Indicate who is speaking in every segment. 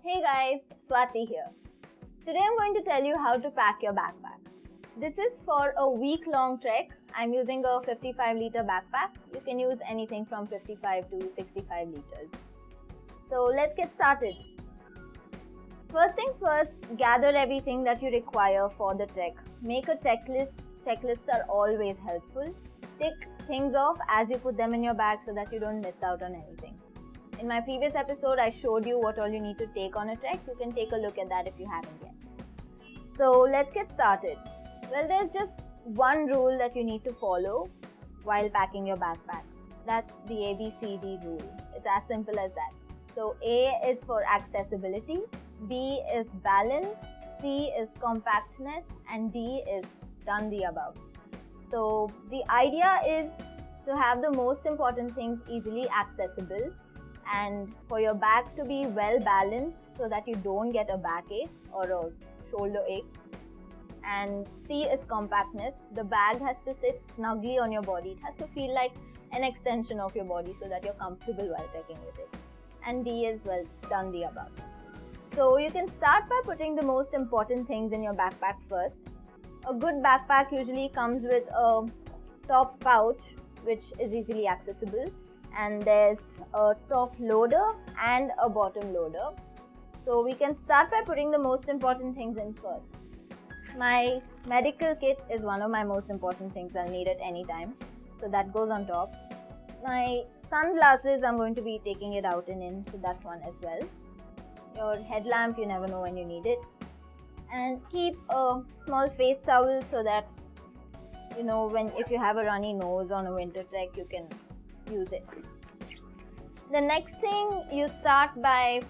Speaker 1: Hey guys, Swati here. Today I'm going to tell you how to pack your backpack. This is for a week-long trek. I'm using a 55-liter backpack. You can use anything from 55 to 65 liters. So let's get started. First things first, gather everything that you require for the trek. Make a checklist. Checklists are always helpful. Tick things off as you put them in your bag so that you don't miss out on anything. In my previous episode, I showed you what all you need to take on a trek. You can take a look at that if you haven't yet. So let's get started. Well, there's just one rule that you need to follow while packing your backpack. That's the ABCD rule. It's as simple as that. So A is for accessibility, B is balance, C is compactness, and D is done the above. So the idea is to have the most important things easily accessible and for your bag to be well balanced so that you don't get a backache or a shoulder ache. And C is compactness. The bag has to sit snugly on your body. It has to feel like an extension of your body so that you're comfortable while trekking with it. And D is, well, done the above. So you can start by putting the most important things in your backpack first. A good backpack usually comes with a top pouch which is easily accessible, and there's a top loader and a bottom loader. So we can start by putting the most important things in first. My medical kit is one of my most important things I'll need at any time, so that goes on top. My sunglasses, I'm going to be taking it out and in, so that one as well. Your headlamp, you never know when you need it. And keep a small face towel so that if you have a runny nose on a winter trek, you can use it. The next thing, you start by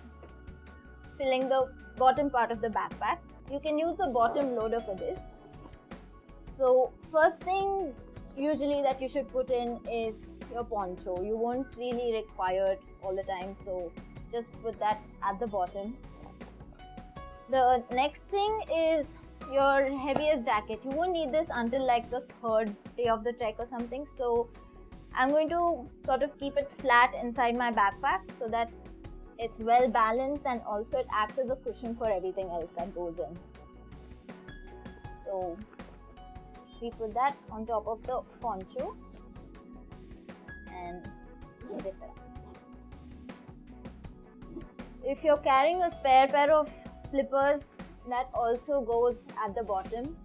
Speaker 1: filling the bottom part of the backpack. You can use a bottom loader for this. So first thing usually that you should put in is your poncho. You won't really require it all the time, so just put that at the bottom. The next thing is your heaviest jacket. You won't need this until like the third day of the trek or something, so I'm going to sort of keep it flat inside my backpack so that it's well balanced and also it acts as a cushion for everything else that goes in. So we put that on top of the poncho and zip it up. If you're carrying a spare pair of slippers, that also goes at the bottom.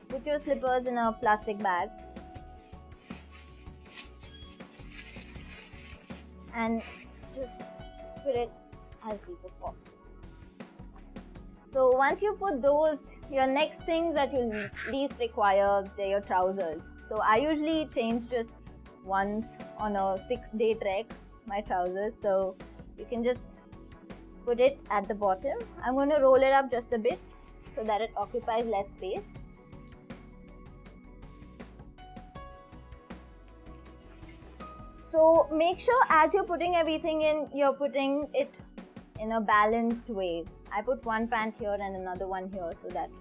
Speaker 1: Put your slippers in a plastic bag and just put it as deep as possible. So once you put those, your next things that you least require, they're your trousers. So I usually change just once on a 6-day trek my trousers, so you can just put it at the bottom. I'm going to roll it up just a bit so that it occupies less space. So make sure as you're putting everything in, you're putting it in a balanced way. I put one pant here and another one here so that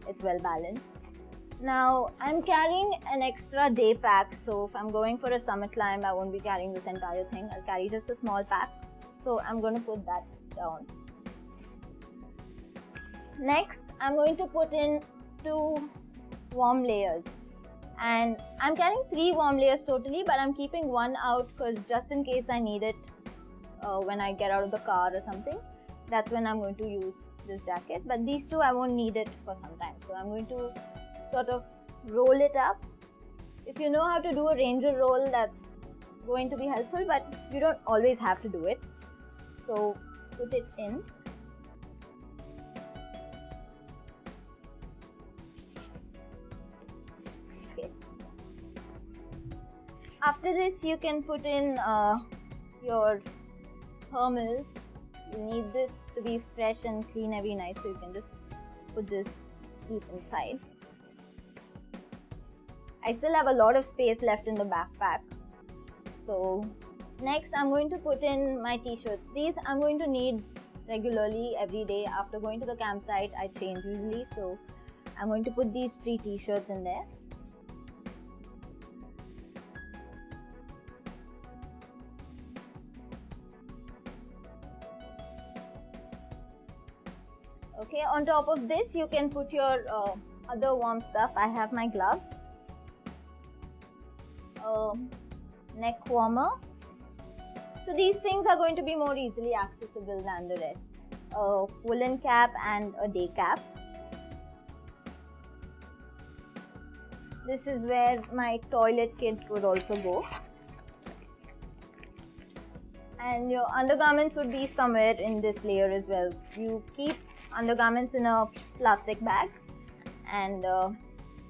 Speaker 1: it's well balanced. Now I'm carrying an extra day pack, so if I'm going for a summit climb, I won't be carrying this entire thing. I'll carry just a small pack. So I'm going to put that down. Next, I'm going to put in 2 warm layers. And I'm carrying 3 warm layers totally, but I'm keeping one out because just in case I need it when I get out of the car or something, that's when I'm going to use this jacket. But these 2, I won't need it for some time. So I'm going to sort of roll it up. If you know how to do a ranger roll, that's going to be helpful, but you don't always have to do it. So put it in. Okay. After this, you can put in your thermals. You need this to be fresh and clean every night, so you can just put this deep inside. I still have a lot of space left in the backpack. So next, I'm going to put in my t-shirts. These I'm going to need regularly every day. After going to the campsite, I change usually. So I'm going to put these 3 t-shirts in there. Okay, on top of this you can put your other warm stuff. I have my gloves, neck warmer. So these things are going to be more easily accessible than the rest. A woolen cap and a day cap. This is where my toilet kit would also go. And your undergarments would be somewhere in this layer as well. You keep undergarments in a plastic bag and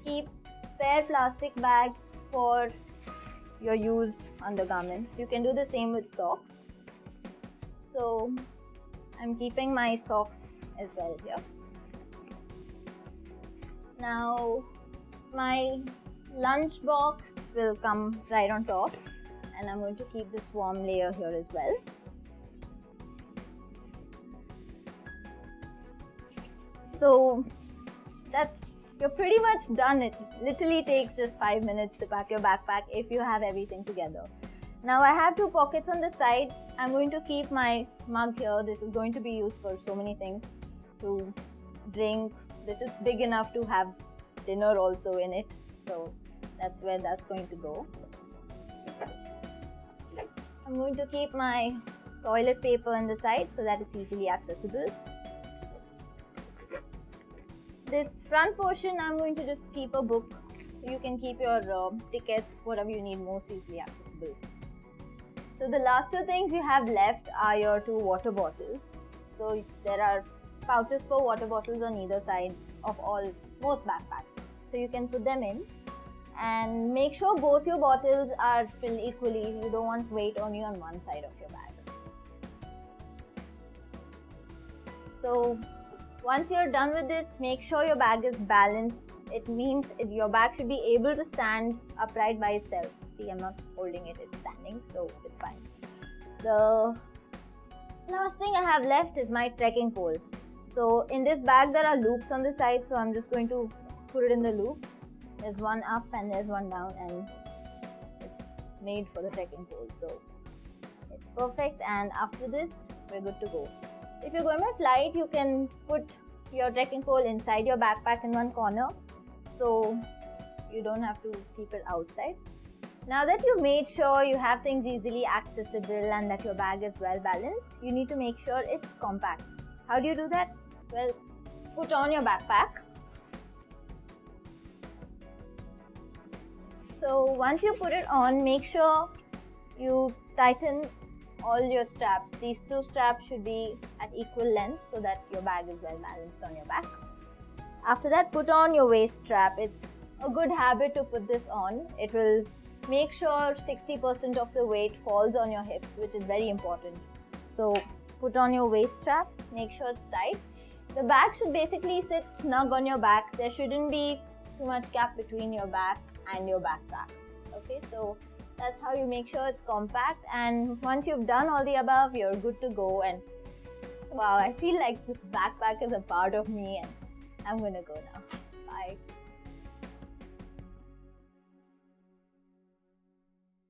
Speaker 1: keep spare plastic bags for your used undergarments. You can do the same with socks. So I'm keeping my socks as well here. Now my lunch box will come right on top, and I'm going to keep this warm layer here as well. So you're pretty much done. It literally takes just 5 minutes to pack your backpack if you have everything together. Now I have 2 pockets on the side. I'm going to keep my mug here. This is going to be used for so many things, to drink. This is big enough to have dinner also in it, so that's where that's going to go. I'm going to keep my toilet paper on the side so that it's easily accessible. This front portion, I'm going to just keep a book. You can keep your tickets, whatever you need most easily accessible. So the last 2 things you have left are your 2 water bottles. So there are pouches for water bottles on either side of most backpacks. So you can put them in and make sure both your bottles are filled equally. You don't want weight only on one side of your bag. So once you're done with this, make sure your bag is balanced. It means your bag should be able to stand upright by itself. See, I'm not holding it, it's standing, so it's fine. The last thing I have left is my trekking pole. So in this bag there are loops on the side, so I'm just going to put it in the loops. There's one up and there's one down, and it's made for the trekking pole, so it's perfect. And after this, we're good to go. If you're going by flight, you can put your trekking pole inside your backpack in one corner, so you don't have to keep it outside. Now that you've made sure you have things easily accessible and that your bag is well balanced, you need to make sure it's compact. How do you do that? Well, put on your backpack. So once you put it on, make sure you tighten all your straps. These 2 straps should be at equal length so that your bag is well balanced on your back. After that, put on your waist strap. It's a good habit to put this on. It will make sure 60% of the weight falls on your hips, which is very important. So put on your waist strap, make sure it's tight. The bag should basically sit snug on your back. There shouldn't be too much gap between your back and your backpack. Okay, so that's how you make sure it's compact, and once you've done all the above, you're good to go. And wow, I feel like this backpack is a part of me, and I'm gonna go now. Bye.